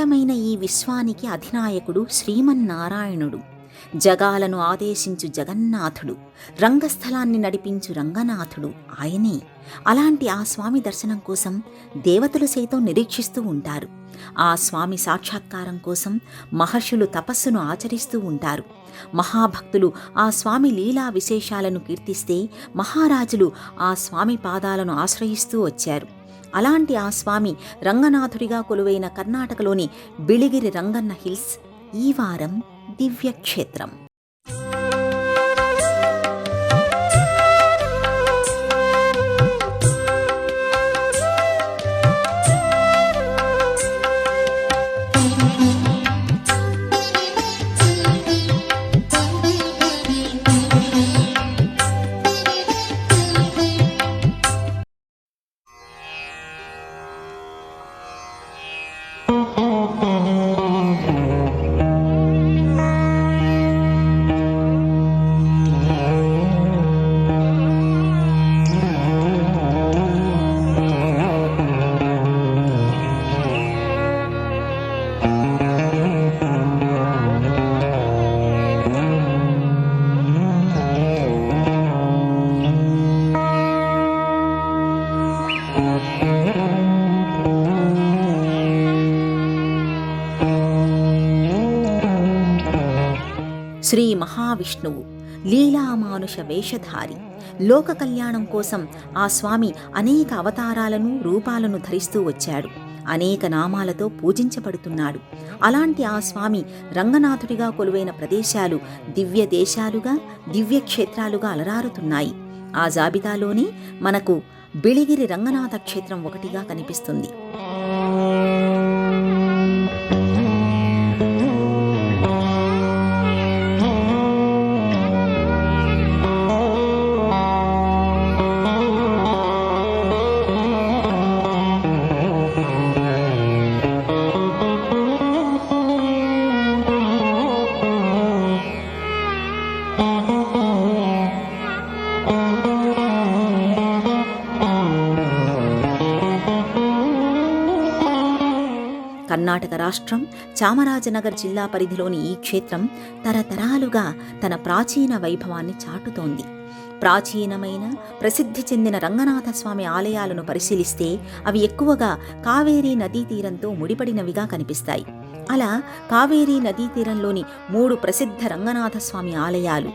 అనంతమైన ఈ విశ్వానికి అధినాయకుడు శ్రీమన్నారాయణుడు, జగాలను ఆదేశించు జగన్నాథుడు, రంగస్థలాన్ని నడిపించు రంగనాథుడు ఆయనే. అలాంటి ఆ స్వామి దర్శనం కోసం దేవతలు సైతం నిరీక్షిస్తూ ఉంటారు. ఆ స్వామి సాక్షాత్కారం కోసం మహర్షులు తపస్సును ఆచరిస్తూ ఉంటారు. మహాభక్తులు ఆ స్వామి లీలా విశేషాలను కీర్తిస్తే మహారాజులు ఆ స్వామి పాదాలను ఆశ్రయిస్తూ వచ్చారు. అలాంటి ఆ స్వామి రంగనాథుడిగా కొలువైన కర్ణాటకలోని బిళిగిరి రంగన్న హిల్స్ ఈ వారం దివ్యక్షేత్రం. శ్రీ మహావిష్ణువు లీలామానుష వేషధారి. లోక కళ్యాణం కోసం ఆ స్వామి అనేక అవతారాలను రూపాలను ధరిస్తూ వచ్చాడు. అనేక నామాలతో పూజించబడుతున్నాడు. అలాంటి ఆ స్వామి రంగనాథుడిగా కొలువైన ప్రదేశాలు దివ్య దేశాలుగా, దివ్యక్షేత్రాలుగా అలరారుతున్నాయి. ఆ జాబితాలోనే మనకు బిళిగిరి రంగనాథ క్షేత్రం ఒకటిగా కనిపిస్తుంది. కర్ణాటక రాష్ట్రం చామరాజనగర్ జిల్లా పరిధిలోని ఈ క్షేత్రం తరతరాలుగా తన ప్రాచీన వైభవాన్ని చాటుతోంది. ప్రాచీనమైన ప్రసిద్ధి చెందిన రంగనాథస్వామి ఆలయాలను పరిశీలిస్తే అవి ఎక్కువగా కావేరీ నదీ తీరంతో ముడిపడినవిగా కనిపిస్తాయి. అలా కావేరీ నదీ తీరంలోని 3 ప్రసిద్ధ రంగనాథస్వామి ఆలయాలు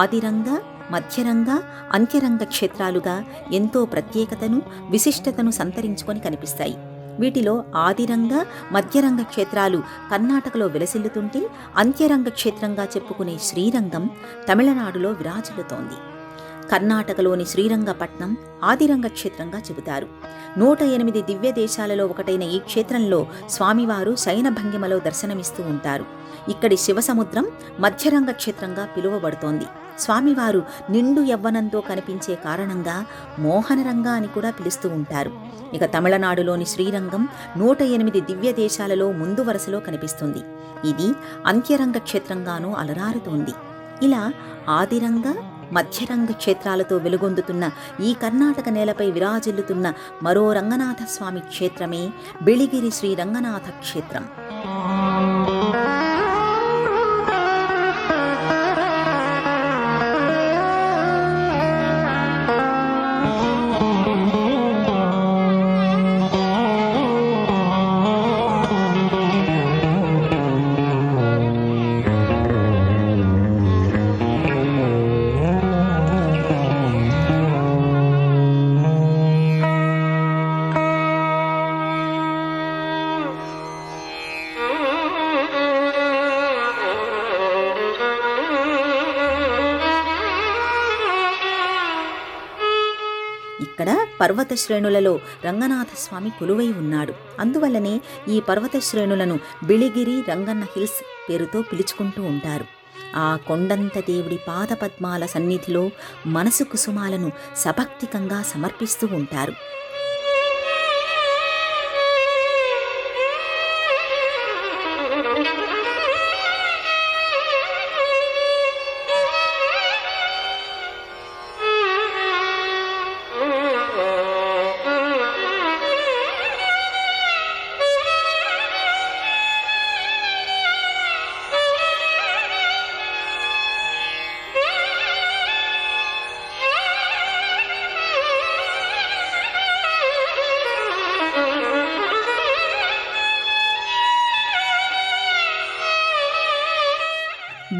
ఆదిరంగ, మధ్యరంగ, అంత్యరంగ క్షేత్రాలుగా ఎంతో ప్రత్యేకతను, విశిష్టతను సంతరించుకొని కనిపిస్తాయి. వీటిలో ఆదిరంగ, మధ్యరంగ క్షేత్రాలు కర్ణాటకలో విలసిల్లుతుంటే అంత్యరంగ క్షేత్రంగా చెప్పుకునే శ్రీరంగం తమిళనాడులో విరాజిల్లుతోంది. కర్ణాటకలోని శ్రీరంగపట్నం ఆదిరంగ క్షేత్రంగా చెబుతారు. 108 దివ్య దేశాలలో ఒకటైన ఈ క్షేత్రంలో స్వామివారు శయన భంగిమలో దర్శనమిస్తూ ఉంటారు. ఇక్కడి శివసముద్రం మధ్యరంగ క్షేత్రంగా పిలువబడుతోంది. స్వామివారు నిండు యవ్వనంతో కనిపించే కారణంగా మోహనరంగ అని కూడా పిలుస్తూ ఉంటారు. ఇక తమిళనాడులోని శ్రీరంగం 108 దివ్య దేశాలలో ముందు వరుసలో కనిపిస్తుంది. ఇది అంత్యరంగ క్షేత్రంగానూ అలరారుతోంది. ఇలా ఆదిరంగ, మధ్యరంగ క్షేత్రాలతో వెలుగొందుతున్న ఈ కర్ణాటక నేలపై విరాజిల్లుతున్న మరో రంగనాథ స్వామి క్షేత్రమే బిళిగిరి శ్రీ రంగనాథ క్షేత్రం. ఇక్కడ పర్వత శ్రేణులలో రంగనాథస్వామి కొలువై ఉన్నాడు. అందువల్లనే ఈ పర్వత శ్రేణులను బిళిగిరి రంగన్న హిల్స్ పేరుతో పిలుచుకుంటూ ఉంటారు. ఆ కొండంత దేవుడి పాదపద్మాల సన్నిధిలో మనసు కుసుమాలను సభక్తికంగా సమర్పిస్తూ ఉంటారు.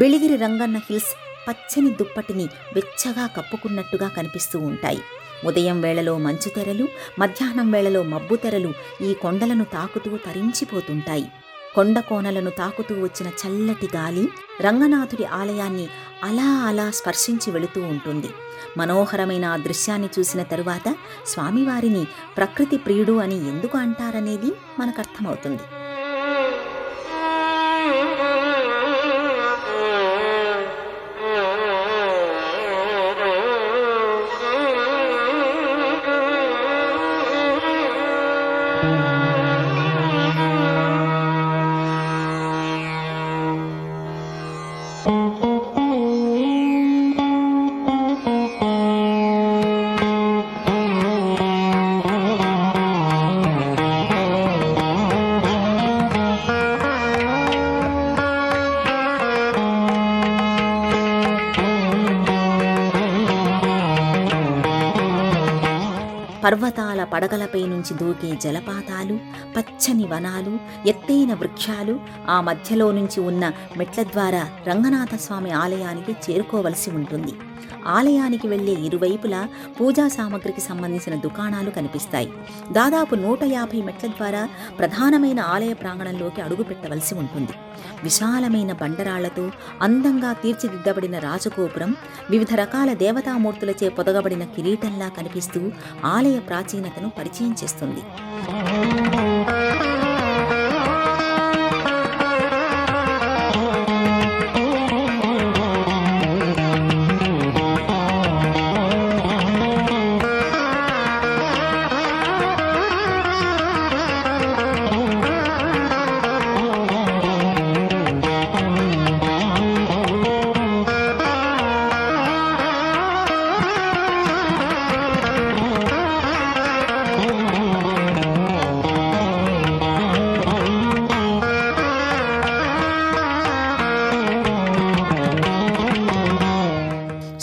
బెళిగిరి రంగన్న హిల్స్ పచ్చని దుప్పటిని వెచ్చగా కప్పుకున్నట్టుగా కనిపిస్తూ ఉంటాయి. ఉదయం వేళలో మంచు తెరలు, మధ్యాహ్నం వేళలో మబ్బు తెరలు ఈ కొండలను తాకుతూ తరించిపోతుంటాయి. కొండ కోనలను తాకుతూ వచ్చిన చల్లటి గాలి రంగనాథుడి ఆలయాన్ని అలా అలా స్పర్శించి వెళుతూ ఉంటుంది. మనోహరమైన ఆ దృశ్యాన్ని చూసిన తరువాత స్వామివారిని ప్రకృతి ప్రియుడు అని ఎందుకు అంటారనేది మనకర్థమవుతుంది. పర్వతాల పడగలపై నుంచి దూకే జలపాతాలు, పచ్చని వనాలు, ఎత్తైన వృక్షాలు, ఆ మధ్యలో నుంచి ఉన్న మెట్ల ద్వారా రంగనాథస్వామి ఆలయానికి చేరుకోవలసి ఉంటుంది. ఆలయానికి వెళ్లే ఇరువైపులా పూజా సామగ్రికి సంబంధించిన దుకాణాలు కనిపిస్తాయి. దాదాపు 150 మెట్ల ద్వారా ప్రధానమైన ఆలయ ప్రాంగణంలోకి అడుగు పెట్టవలసి ఉంటుంది. విశాలమైన బండరాళ్లతో అందంగా తీర్చిదిద్దబడిన రాజగోపురం వివిధ రకాల దేవతామూర్తులచే పొదగబడిన కిరీటంలా కనిపిస్తూ ఆలయ ప్రాచీనతను పరిచయం చేస్తుంది.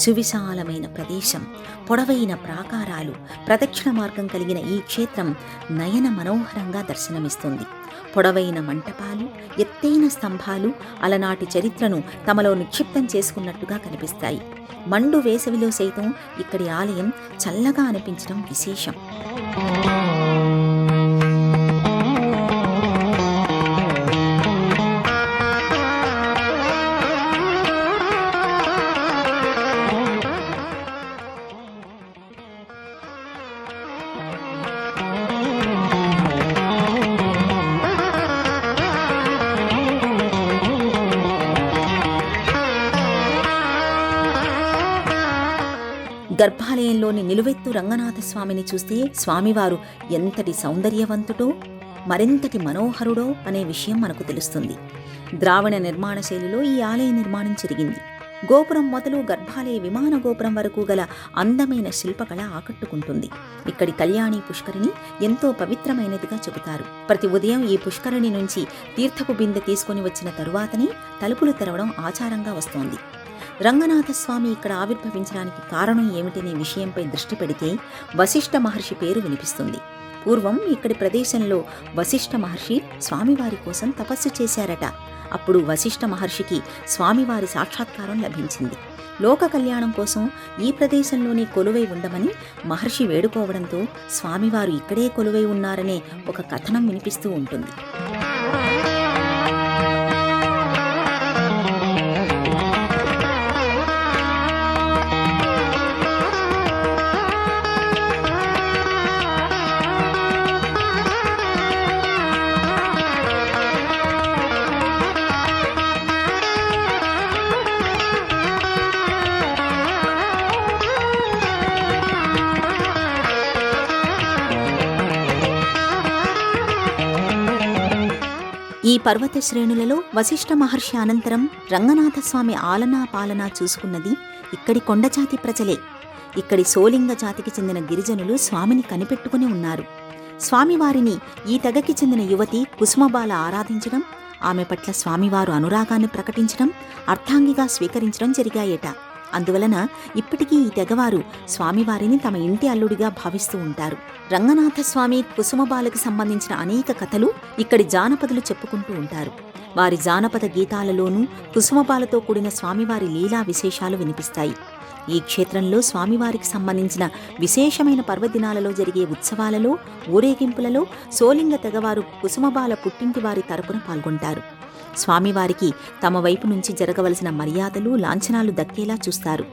సువిశాలమైన ప్రదేశం, పొడవైన ప్రాకారాలు, ప్రదక్షిణ మార్గం కలిగిన ఈ క్షేత్రం నయన మనోహరంగా దర్శనమిస్తుంది. పొడవైన మంటపాలు, ఎత్తైన స్తంభాలు అలనాటి చరిత్రను తమలో నిక్షిప్తం చేసుకున్నట్టుగా కనిపిస్తాయి. మండు వేసవిలో సైతం ఇక్కడి ఆలయం చల్లగా అనిపించడం విశేషం. గర్భాలయంలోని నిలువెత్తు రంగనాథస్వామిని చూస్తే స్వామివారు ఎంతటి సౌందర్యవంతుడో మరింతటి మనోహరుడో అనే విషయం మనకు తెలుస్తుంది. ద్రావిడ నిర్మాణ శైలిలో ఈ ఆలయ నిర్మాణం జరిగింది. గోపురం మొదలు గర్భాలయ విమాన గోపురం వరకు గల అందమైన శిల్పకళ ఆకట్టుకుంటుంది. ఇక్కడి కళ్యాణి పుష్కరిణి ఎంతో పవిత్రమైనదిగా చెబుతారు. ప్రతి ఉదయం ఈ పుష్కరిణి నుంచి తీర్థపు బిందె తీసుకుని వచ్చిన తరువాతనే తలుపులు తెరవడం ఆచారంగా వస్తోంది. రంగనాథస్వామి ఇక్కడ ఆవిర్భవించడానికి కారణం ఏమిటనే విషయంపై దృష్టి పెడితే వశిష్ఠ మహర్షి పేరు వినిపిస్తుంది. పూర్వం ఇక్కడి ప్రదేశంలో వశిష్ఠ మహర్షి స్వామివారి కోసం తపస్సు చేశారట. అప్పుడు వశిష్ఠ మహర్షికి స్వామివారి సాక్షాత్కారం లభించింది. లోక కళ్యాణం కోసం ఈ ప్రదేశంలోనే కొలువై ఉండమని మహర్షి వేడుకోవడంతో స్వామివారు ఇక్కడే కొలువై ఉన్నారనే ఒక కథనం వినిపిస్తూ ఉంటుంది. ఈ పర్వత శ్రేణులలో వశిష్ఠ మహర్షి అనంతరం రంగనాథస్వామి ఆలనా పాలనా చూసుకున్నది ఇక్కడి కొండజాతి ప్రజలే. ఇక్కడి సోలింగ జాతికి చెందిన గిరిజనులు స్వామిని కనిపెట్టుకుని ఉన్నారు. స్వామివారిని ఈ తెగకి చెందిన యువతి కుసుమబాల ఆరాధించడం, ఆమె పట్ల స్వామివారు అనురాగాన్ని ప్రకటించడం, అర్ధాంగిగా స్వీకరించడం జరిగాయట. అందువలన ఇప్పటికీ ఈ తెగవారు స్వామివారిని తమ ఇంటి అల్లుడిగా భావిస్తూ ఉంటారు. రంగనాథస్వామి కుసుమబాలకు సంబంధించిన అనేక కథలు ఇక్కడి జానపదులు చెప్పుకుంటూ ఉంటారు. వారి జానపద గీతాలలోనూ కుసుమపాలతో కూడిన స్వామివారి లీలా విశేషాలు వినిపిస్తాయి. ఈ క్షేత్రంలో స్వామివారికి సంబంధించిన విశేషమైన పర్వదినాలలో జరిగే ఉత్సవాలలో, ఊరేగింపులలో సోలింగ తెగవారు కుసుమబాల పుట్టింటి వారి తరపున పాల్గొంటారు. స్వామివారికి తమ వైపు నుంచి జరగవలసిన మర్యాదలు, లాంఛనాలు దక్కేలా చూస్తారు.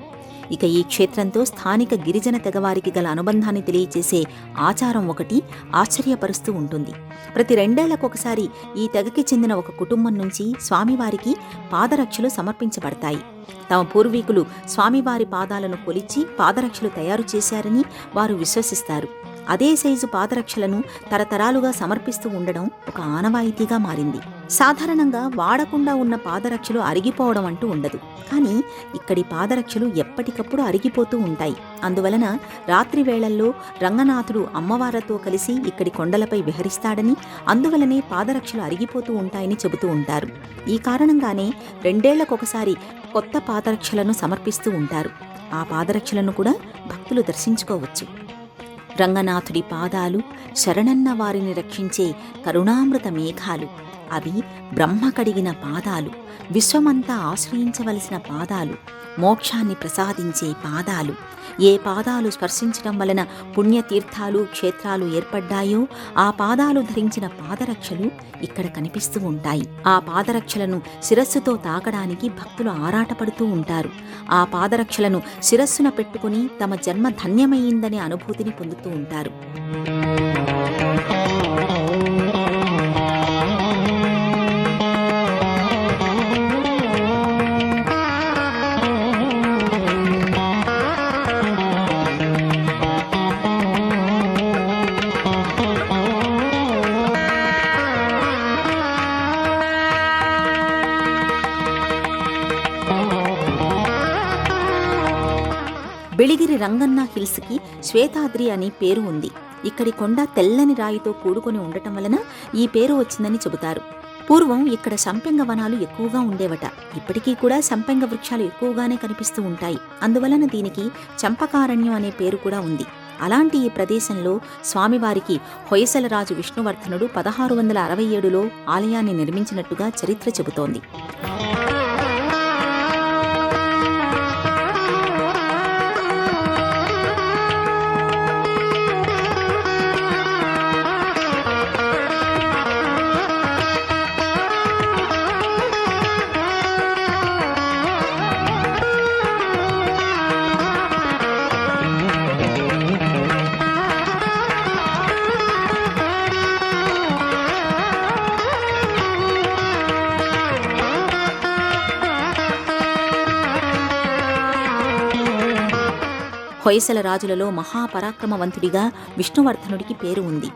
ఇక ఈ క్షేత్రంతో స్థానిక గిరిజన తెగవారికి గల అనుబంధాన్ని తెలియచేసే ఆచారం ఒకటి ఆశ్చర్యపరుస్తూ ఉంటుంది. ప్రతి 2 ఏళ్లకొకసారి ఈ తెగకి చెందిన ఒక కుటుంబం నుంచి స్వామివారికి పాదరక్షలు సమర్పించబడతాయి. తమ పూర్వీకులు స్వామివారి పాదాలను కొలిచి పాదరక్షలు తయారు చేశారని వారు విశ్వసిస్తారు. అదే సైజు పాదరక్షలను తరతరాలుగా సమర్పిస్తూ ఉండడం ఒక ఆనవాయితీగా మారింది. సాధారణంగా వాడకుండా ఉన్న పాదరక్షలు అరిగిపోవడం అంటూ ఉండదు. కానీ ఇక్కడి పాదరక్షలు ఎప్పటికప్పుడు అరిగిపోతూ ఉంటాయి. అందువలన రాత్రి వేళల్లో రంగనాథుడు అమ్మవారితో కలిసి ఇక్కడి కొండలపై విహరిస్తాడని, అందువలనే పాదరక్షలు అరిగిపోతూ ఉంటాయని చెబుతూ ఉంటారు. ఈ కారణంగానే 2 ఏళ్లకొకసారి కొత్త పాదరక్షలను సమర్పిస్తూ ఉంటారు. ఆ పాదరక్షలను కూడా భక్తులు దర్శించుకోవచ్చు. రంగనాథుడి పాదాలు శరణన్న వారిని రక్షించే కరుణామృత మేఘాలు. అవి బ్రహ్మ కడిగిన పాదాలు, విశ్వమంతా ఆశ్రయించవలసిన పాదాలు, మోక్షాన్ని ప్రసాదించే పాదాలు. ఏ పాదాలు స్పర్శించడం వలన పుణ్యతీర్థాలు, క్షేత్రాలు ఏర్పడ్డాయో ఆ పాదాలు ధరించిన పాదరక్షలు ఇక్కడ కనిపిస్తూ ఉంటాయి. ఆ పాదరక్షలను శిరస్సుతో తాకడానికి భక్తులు ఆరాటపడుతూ ఉంటారు. ఆ పాదరక్షలను శిరస్సున పెట్టుకుని తమ జన్మ ధన్యమయ్యిందనే అనుభూతిని పొందుతూ ఉంటారు. బిళిగిరి రంగన్న హిల్స్కి శ్వేతాద్రి అని పేరు ఉంది. ఇక్కడి కొండ తెల్లని రాయితో కూడుకొని ఉండటం వలన ఈ పేరు వచ్చిందని చెబుతారు. పూర్వం ఇక్కడ సంపెంగ వనాలు ఎక్కువగా ఉండేవట. ఇప్పటికీ కూడా సంపెంగ వృక్షాలు ఎక్కువగానే కనిపిస్తూ ఉంటాయి. అందువలన దీనికి చంపకారణ్యం అనే పేరు కూడా ఉంది. అలాంటి ఈ ప్రదేశంలో స్వామివారికి హొయసలరాజు విష్ణువర్ధనుడు 1667లో ఆలయాన్ని నిర్మించినట్టుగా చరిత్ర చెబుతోంది. హొయసల రాజులలో మహాపరాక్రమవంతుడిగా విష్ణువర్ధనుడికి పేరు ఉంది.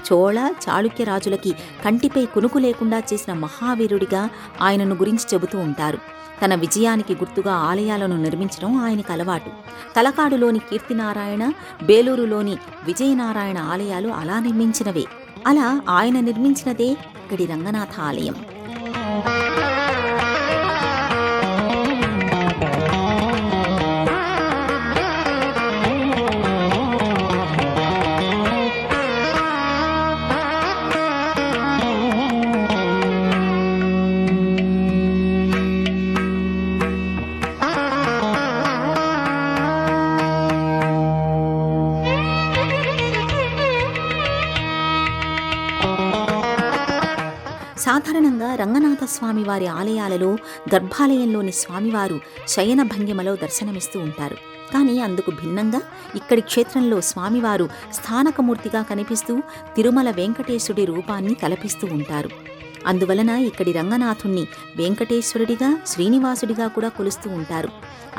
చోళ, చాళుక్య రాజులకి కంటిపై కునుకు లేకుండా చేసిన మహావీరుడిగా ఆయనను గురించి చెబుతూ ఉంటారు. తన విజయానికి గుర్తుగా ఆలయాలను నిర్మించడం ఆయనకు అలవాటు. తలకాడులోని కీర్తినారాయణ, బేలూరులోని విజయనారాయణ ఆలయాలు అలా నిర్మించినవే. అలా ఆయన నిర్మించినదే ఇక్కడి రంగనాథ ఆలయం. సాధారణంగా రంగనాథ స్వామివారి ఆలయాలలో గర్భాలయంలోని స్వామివారు శయన భంగిమలో దర్శనమిస్తూ ఉంటారు. కానీ అందుకు భిన్నంగా ఇక్కడి క్షేత్రంలో స్వామివారు స్థానకమూర్తిగా కనిపిస్తూ తిరుమల వెంకటేశుడి రూపాన్ని కల్పిస్తూ ఉంటారు. అందువలన ఇక్కడి రంగనాథుణ్ణి వెంకటేశ్వరుడిగా, శ్రీనివాసుడిగా కూడా కొలుస్తూ ఉంటారు.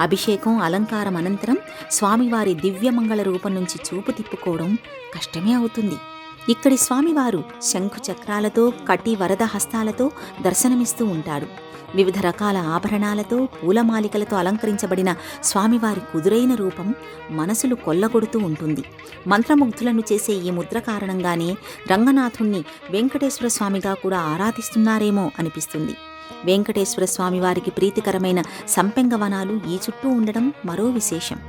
అభిషేకం, అలంకారం అనంతరం స్వామివారి దివ్యమంగళ రూపం నుంచి చూపు తిప్పుకోవడం కష్టమే అవుతుంది. ఇక్కడి స్వామివారు శంఖు చక్రాలతో, కటి వరద హస్తాలతో దర్శనమిస్తూ ఉంటాడు. వివిధ రకాల ఆభరణాలతో, పూలమాలికలతో అలంకరించబడిన స్వామివారి కుదురైన రూపం మనసులు కొల్లగొడుతూ ఉంటుంది. మంత్రముగ్ధులను చేసే ఈ ముద్ర కారణంగానే రంగనాథుణ్ణి వెంకటేశ్వర స్వామిగా కూడా ఆరాధిస్తున్నారేమో అనిపిస్తుంది. వెంకటేశ్వర స్వామివారికి ప్రీతికరమైన సంపెంగ వనాలు ఈ చుట్టూ ఉండడం మరో విశేషం.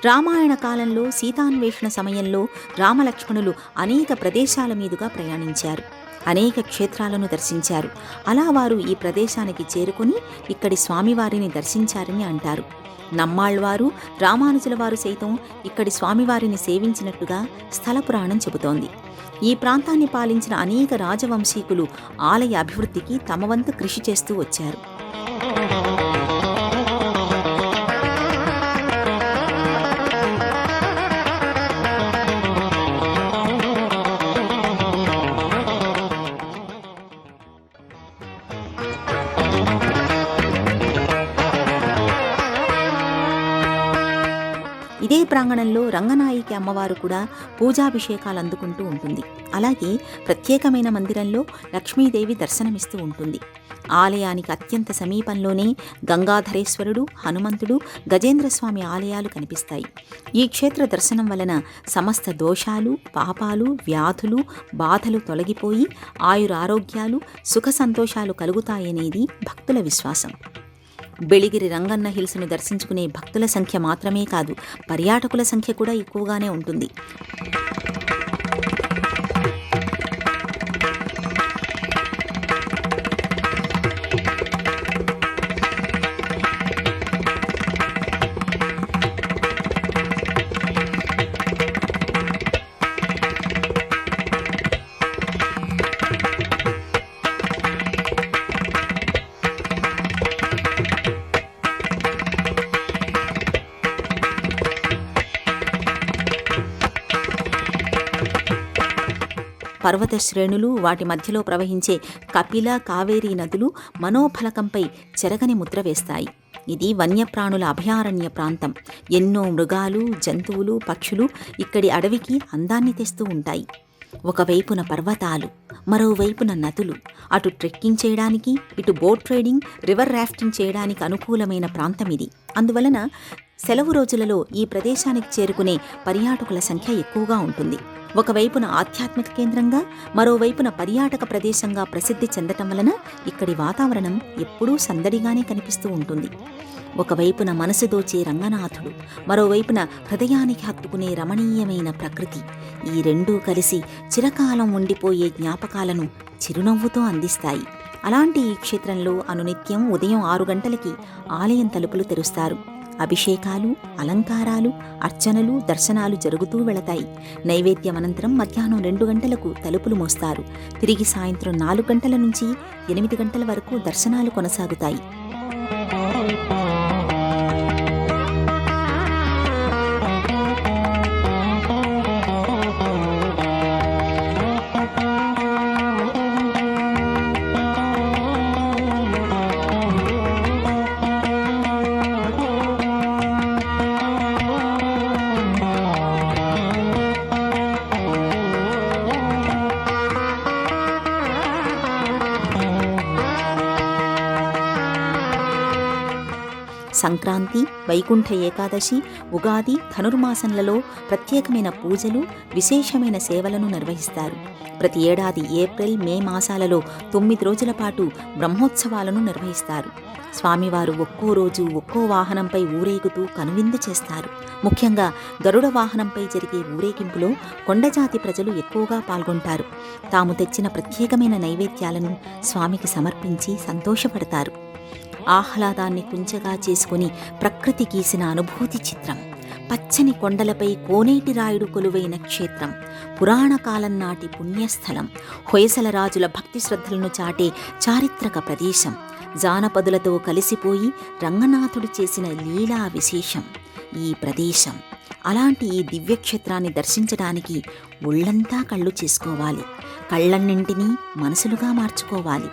రామాయణ కాలంలో సీతాన్వేషణ సమయంలో రామలక్ష్మణులు అనేక ప్రదేశాల మీదుగా ప్రయాణించారు. అనేక క్షేత్రాలను దర్శించారు. అలా వారు ఈ ప్రదేశానికి చేరుకుని ఇక్కడి స్వామివారిని దర్శించారని అంటారు. నమ్మాళ్వారు, రామానుజుల వారు సైతం ఇక్కడి స్వామివారిని సేవించినట్టుగా స్థల పురాణం చెబుతోంది. ఈ ప్రాంతాన్ని పాలించిన అనేక రాజవంశీకులు ఆలయ అభివృద్ధికి తమ వంతు కృషి చేస్తూ వచ్చారు. ఇదే ప్రాంగణంలో రంగనాయకి అమ్మవారు కూడా పూజాభిషేకాలు అందుకుంటూ ఉంటుంది. అలాగే ప్రత్యేకమైన మందిరంలో లక్ష్మీదేవి దర్శనమిస్తూ ఉంటుంది. ఆలయానికి అత్యంత సమీపంలోనే గంగాధరేశ్వరుడు, హనుమంతుడు, గజేంద్రస్వామి ఆలయాలు కనిపిస్తాయి. ఈ క్షేత్ర దర్శనం వలన సమస్త దోషాలు, పాపాలు, వ్యాధులు, బాధలు తొలగిపోయి ఆయురారోగ్యాలు, సుఖ సంతోషాలు కలుగుతాయనేది భక్తుల విశ్వాసం. బెళిగిరి రంగన్న హిల్స్ను దర్శించుకునే భక్తుల సంఖ్య మాత్రమే కాదు, పర్యాటకుల సంఖ్య కూడా ఎక్కువగానే ఉంటుంది. పర్వత శ్రేణులు, వాటి మధ్యలో ప్రవహించే కపిల, కావేరీ నదులు మనోఫలకంపై చెరగని ముద్ర వేస్తాయి. ఇది వన్యప్రాణుల అభయారణ్య ప్రాంతం. ఎన్నో మృగాలు, జంతువులు, పక్షులు ఇక్కడి అడవికి అందాన్ని తెస్తూ ఉంటాయి. ఒకవైపున పర్వతాలు, మరోవైపున నదులు. అటు ట్రెక్కింగ్ చేయడానికి, ఇటు బోట్ రైడింగ్, రివర్ రాఫ్టింగ్ చేయడానికి అనుకూలమైన ప్రాంతం ఇది. అందువలన సెలవు రోజులలో ఈ ప్రదేశానికి చేరుకునే పర్యాటకుల సంఖ్య ఎక్కువగా ఉంటుంది. ఒకవైపున ఆధ్యాత్మిక కేంద్రంగా, మరోవైపున పర్యాటక ప్రదేశంగా ప్రసిద్ధి చెందటం వలన ఇక్కడి వాతావరణం ఎప్పుడూ సందడిగానే కనిపిస్తూ ఉంటుంది. ఒకవైపున మనసు దోచే రంగనాథుడు, మరోవైపున హృదయానికి హత్తుకునే రమణీయమైన ప్రకృతి. ఈ రెండూ కలిసి చిరకాలం ఉండిపోయే జ్ఞాపకాలను చిరునవ్వుతో అందిస్తాయి. అలాంటి ఈ క్షేత్రంలో అనునిత్యం ఉదయం 6 గంటలకి ఆలయం తలుపులు తెరుస్తారు. అభిషేకాలు, అలంకారాలు, అర్చనలు, దర్శనాలు జరుగుతూ వెళతాయి. నైవేద్యం అనంతరం మధ్యాహ్నం 2 గంటలకు తలుపులు మోస్తారు. తిరిగి సాయంత్రం 4 గంటల నుంచి 8 గంటల వరకు దర్శనాలు కొనసాగుతాయి. సంక్రాంతి, వైకుంఠ ఏకాదశి, ఉగాది, ధనుర్మాసంలలో ప్రత్యేకమైన పూజలు, విశేషమైన సేవలను నిర్వహిస్తారు. ప్రతి ఏడాది ఏప్రిల్, మే మాసాలలో 9 రోజుల పాటు బ్రహ్మోత్సవాలను నిర్వహిస్తారు. స్వామివారు ఒక్కో రోజు ఒక్కో వాహనంపై ఊరేగుతూ కనువిందు చేస్తారు. ముఖ్యంగా గరుడ వాహనంపై జరిగే ఊరేగింపులో కొండజాతి ప్రజలు ఎక్కువగా పాల్గొంటారు. తాము తెచ్చిన ప్రత్యేకమైన నైవేద్యాలను స్వామికి సమర్పించి సంతోషపడతారు. ఆహ్లాదాన్ని కుంచగా చేసుకుని ప్రకృతి గీసిన అనుభూతి చిత్రం. పచ్చని కొండలపై కోనేటి రాయుడు కొలువైన క్షేత్రం, పురాణకాలం నాటి పుణ్యస్థలం, హొయసల రాజుల భక్తి శ్రద్ధలను చాటే చారిత్రక ప్రదేశం, జానపదులతో కలిసిపోయి రంగనాథుడు చేసిన లీలా విశేషం ఈ ప్రదేశం. అలాంటి ఈ దివ్యక్షేత్రాన్ని దర్శించడానికి ఒళ్ళంతా కళ్ళు చేసుకోవాలి, కళ్ళన్నింటినీ మనసులుగా మార్చుకోవాలి.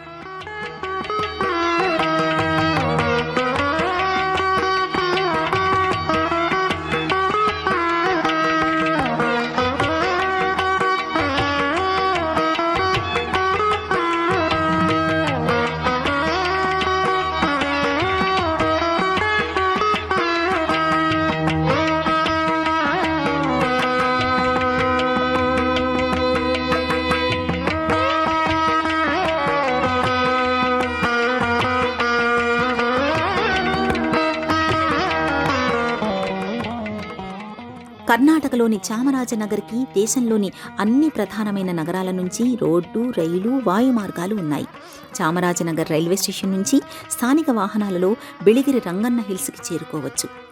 కర్ణాటకలోని చామరాజనగర్కి దేశంలోని అన్ని ప్రధానమైన నగరాల నుంచి రోడ్డు, రైలు, వాయు మార్గాలు ఉన్నాయి. చామరాజనగర్ రైల్వే స్టేషన్ నుంచి స్థానిక వాహనాలలో బిళిగిరి రంగన్న హిల్స్కి చేరుకోవచ్చు.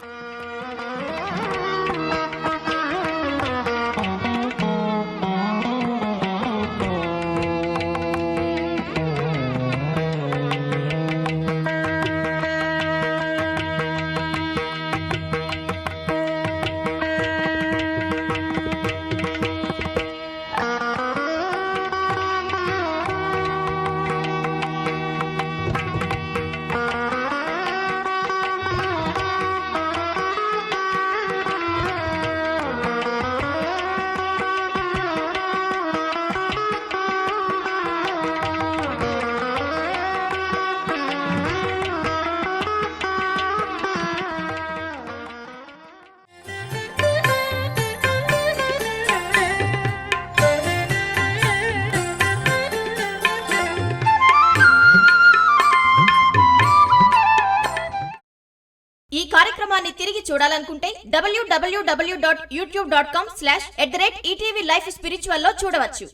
ఈ కార్యక్రమాన్ని తిరిగి చూడాలనుకుంటే www.youtube.com/ETV Life Spiritual లో చూడవచ్చు.